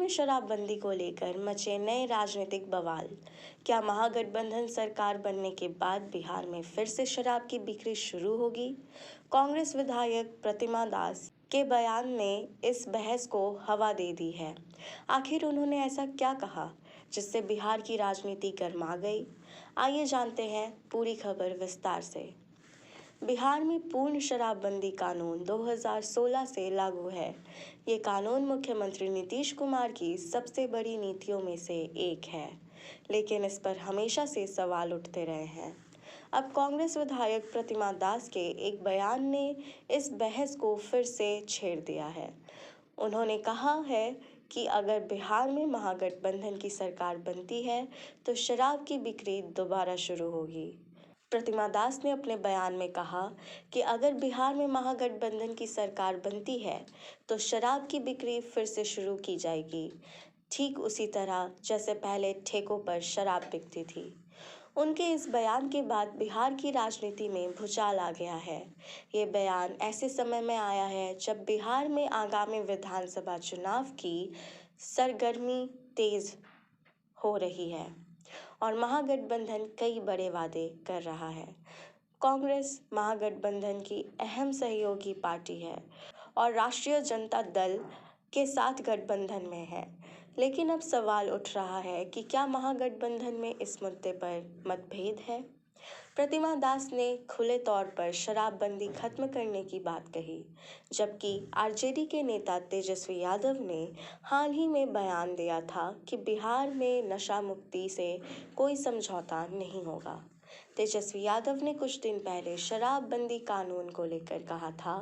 में शराबबंदी को लेकर मचे नए राजनीतिक बवाल। क्या महागठबंधन सरकार बनने के बाद बिहार में फिर से शराब की बिक्री शुरू होगी? कांग्रेस विधायक प्रतिमा दास के बयान ने इस बहस को हवा दे दी है। आखिर उन्होंने ऐसा क्या कहा जिससे बिहार की राजनीति गर्मा गई? आइए जानते हैं पूरी खबर विस्तार से। बिहार में पूर्ण शराबबंदी कानून 2016 से लागू है। ये कानून मुख्यमंत्री नीतीश कुमार की सबसे बड़ी नीतियों में से एक है, लेकिन इस पर हमेशा से सवाल उठते रहे हैं। अब कांग्रेस विधायक प्रतिमा दास के एक बयान ने इस बहस को फिर से छेड़ दिया है। उन्होंने कहा है कि अगर बिहार में महागठबंधन की सरकार बनती है तो शराब की बिक्री दोबारा शुरू होगी। प्रतिमा दास ने अपने बयान में कहा कि अगर बिहार में महागठबंधन की सरकार बनती है तो शराब की बिक्री फिर से शुरू की जाएगी, ठीक उसी तरह जैसे पहले ठेकों पर शराब बिकती थी। उनके इस बयान के बाद बिहार की राजनीति में भूचाल आ गया है। ये बयान ऐसे समय में आया है जब बिहार में आगामी विधानसभा चुनाव की सरगर्मी तेज हो रही है और महागठबंधन कई बड़े वादे कर रहा है। कांग्रेस महागठबंधन की अहम सहयोगी पार्टी है और राष्ट्रीय जनता दल के साथ गठबंधन में है। लेकिन अब सवाल उठ रहा है कि क्या महागठबंधन में इस मुद्दे पर मतभेद है? प्रतिमा दास ने खुले तौर पर शराबबंदी खत्म करने की बात कही, जबकि आरजेडी के नेता तेजस्वी यादव ने हाल ही में बयान दिया था कि बिहार में नशा मुक्ति से कोई समझौता नहीं होगा। तेजस्वी यादव ने कुछ दिन पहले शराबबंदी कानून को लेकर कहा था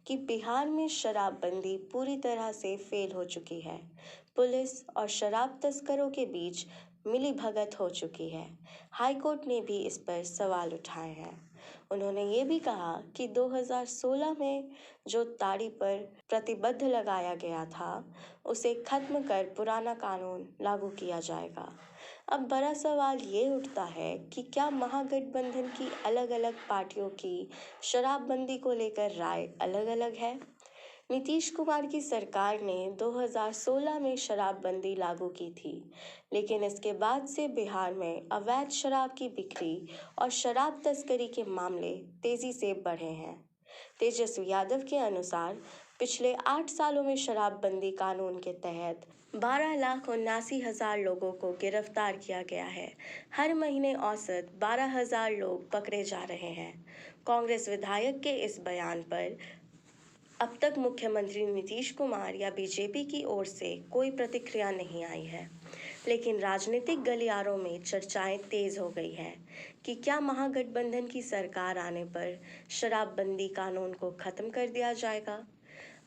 कि बिहार में शराबबंदी पूरी तरह से फेल हो चुकी है। पुलिस और शराब तस्करों के बीच मिलीभगत हो चुकी है। हाईकोर्ट ने भी इस पर सवाल उठाए हैं। उन्होंने ये भी कहा कि 2016 में जो ताड़ी पर प्रतिबंध लगाया गया था उसे खत्म कर पुराना कानून लागू किया जाएगा। अब बड़ा सवाल ये उठता है कि क्या महागठबंधन की अलग अलग पार्टियों की शराबबंदी को लेकर राय अलग अलग है? नीतीश कुमार की सरकार ने 2016 में शराबबंदी लागू की थी, लेकिन इसके बाद से बिहार में अवैध शराब की बिक्री और शराब तस्करी के मामले तेजी से बढ़े हैं। तेजस्वी यादव के अनुसार पिछले 8 सालों में शराबबंदी कानून के तहत 12,79,000 लोगों को गिरफ्तार किया गया है। हर महीने औसत 12,000 लोग पकड़े जा रहे हैं। कांग्रेस विधायक के इस बयान पर अब तक मुख्यमंत्री नीतीश कुमार या बीजेपी की ओर से कोई प्रतिक्रिया नहीं आई है, लेकिन राजनीतिक गलियारों में चर्चाएं तेज हो गई है कि क्या महागठबंधन की सरकार आने पर शराबबंदी कानून को खत्म कर दिया जाएगा।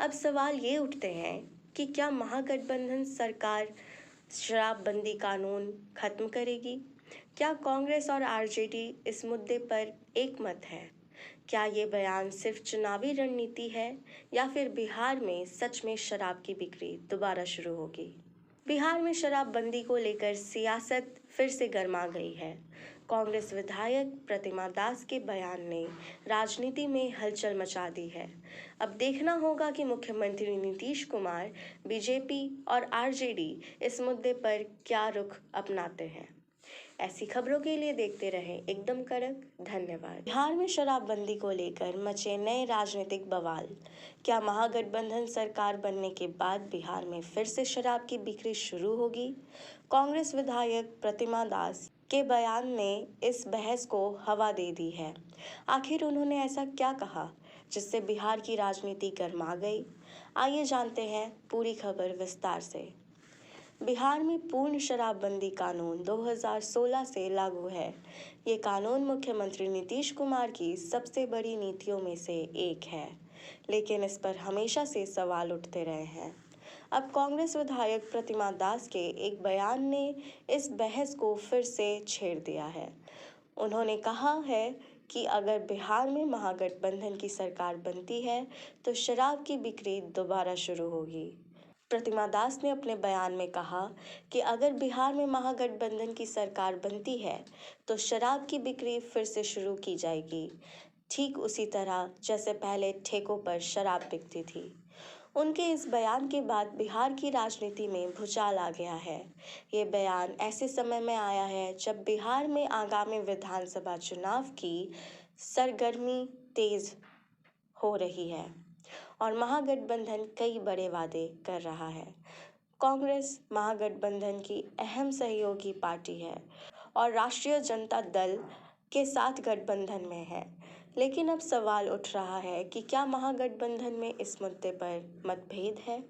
अब सवाल ये उठते हैं कि क्या महागठबंधन सरकार शराबबंदी कानून खत्म करेगी? क्या कांग्रेस और आरजेडी इस मुद्दे पर एक मत है? क्या ये बयान सिर्फ चुनावी रणनीति है या फिर बिहार में सच में शराब की बिक्री दोबारा शुरू होगी? बिहार में शराबबंदी को लेकर सियासत फिर से गर्मा गई है। कांग्रेस विधायक प्रतिमा दास के बयान ने राजनीति में हलचल मचा दी है। अब देखना होगा कि मुख्यमंत्री नीतीश कुमार, बीजेपी और आरजेडी इस मुद्दे पर क्या रुख अपनाते हैं। ऐसी खबरों के लिए देखते रहें एकदम कड़क। धन्यवाद। बिहार में शराबबंदी को लेकर मचे नए राजनीतिक बवाल। क्या महागठबंधन सरकार बनने के बाद बिहार में फिर से शराब की बिक्री शुरू होगी? कांग्रेस विधायक प्रतिमा दास के बयान ने इस बहस को हवा दे दी है। आखिर उन्होंने ऐसा क्या कहा जिससे बिहार की राजनीति गर्मा गई? आइए जानते हैं पूरी खबर विस्तार से। बिहार में पूर्ण शराबबंदी कानून 2016 से लागू है। ये कानून मुख्यमंत्री नीतीश कुमार की सबसे बड़ी नीतियों में से एक है, लेकिन इस पर हमेशा से सवाल उठते रहे हैं। अब कांग्रेस विधायक प्रतिमा दास के एक बयान ने इस बहस को फिर से छेड़ दिया है। उन्होंने कहा है कि अगर बिहार में महागठबंधन की सरकार बनती है तो शराब की बिक्री दोबारा शुरू होगी। प्रतिमा दास ने अपने बयान में कहा कि अगर बिहार में महागठबंधन की सरकार बनती है तो शराब की बिक्री फिर से शुरू की जाएगी, ठीक उसी तरह जैसे पहले ठेकों पर शराब बिकती थी। उनके इस बयान के बाद बिहार की राजनीति में भूचाल आ गया है। ये बयान ऐसे समय में आया है जब बिहार में आगामी विधानसभा चुनाव की सरगर्मी तेज हो रही है और महागठबंधन कई बड़े वादे कर रहा है। कांग्रेस महागठबंधन की अहम सहयोगी पार्टी है और राष्ट्रीय जनता दल के साथ गठबंधन में है। लेकिन अब सवाल उठ रहा है कि क्या महागठबंधन में इस मुद्दे पर मतभेद है।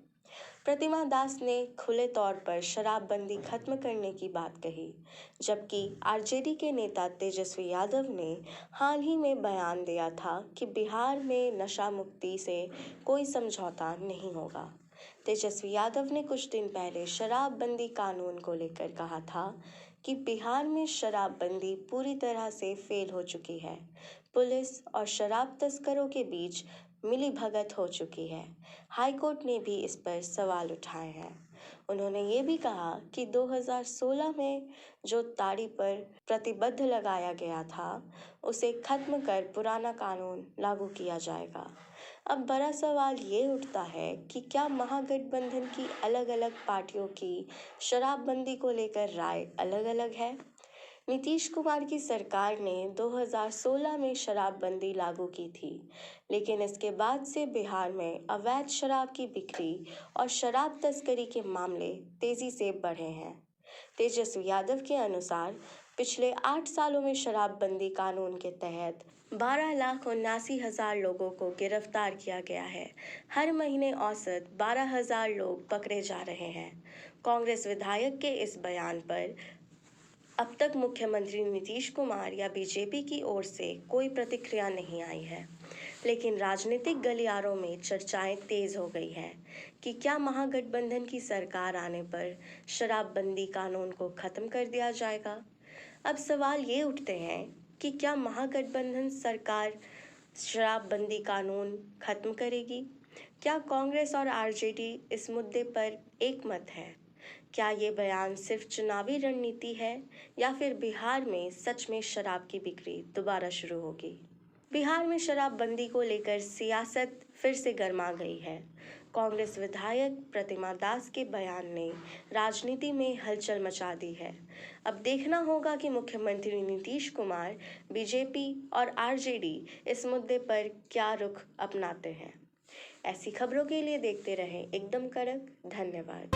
प्रतिमा दास ने खुले तौर पर शराबबंदी खत्म करने की बात कही, जबकि आरजेडी के नेता तेजस्वी यादव ने हाल ही में बयान दिया था कि बिहार में नशा मुक्ति से कोई समझौता नहीं होगा। तेजस्वी यादव ने कुछ दिन पहले शराबबंदी कानून को लेकर कहा था कि बिहार में शराबबंदी पूरी तरह से फेल हो चुकी है। पुलिस और शराब तस्करों के बीच मिलीभगत हो चुकी है। हाईकोर्ट ने भी इस पर सवाल उठाए हैं। उन्होंने ये भी कहा कि 2016 में जो ताड़ी पर प्रतिबंध लगाया गया था, उसे खत्म कर पुराना कानून लागू किया जाएगा। अब बड़ा सवाल ये उठता है कि क्या महागठबंधन की अलग-अलग पार्टियों की शराबबंदी को लेकर राय अलग-अलग है। नीतीश कुमार की सरकार ने 2016 में शराबबंदी लागू की थी, लेकिन इसके बाद से बिहार में अवैध शराब की बिक्री और शराब तस्करी के मामले तेजी से बढ़े हैं। तेजस्वी यादव के अनुसार पिछले 8 सालों में शराबबंदी कानून के तहत 12,79,000 लोगों को गिरफ्तार किया गया है। हर महीने औसत 12,000 लोग पकड़े जा रहे हैं। कांग्रेस विधायक के इस बयान पर अब तक मुख्यमंत्री नीतीश कुमार या बीजेपी की ओर से कोई प्रतिक्रिया नहीं आई है, लेकिन राजनीतिक गलियारों में चर्चाएं तेज हो गई है कि क्या महागठबंधन की सरकार आने पर शराबबंदी कानून को खत्म कर दिया जाएगा। अब सवाल ये उठते हैं कि क्या महागठबंधन सरकार शराबबंदी कानून खत्म करेगी। क्या कांग्रेस और आरजेडी इस मुद्दे पर एक मत है। क्या ये बयान सिर्फ चुनावी रणनीति है या फिर बिहार में सच में शराब की बिक्री दोबारा शुरू होगी। बिहार में शराबबंदी को लेकर सियासत फिर से गर्मा गई है। कांग्रेस विधायक प्रतिमा दास के बयान ने राजनीति में हलचल मचा दी है। अब देखना होगा कि मुख्यमंत्री नीतीश कुमार, बीजेपी और आरजेडी इस मुद्दे पर क्या रुख अपनाते हैं। ऐसी खबरों के लिए देखते रहें एकदम कड़क। धन्यवाद।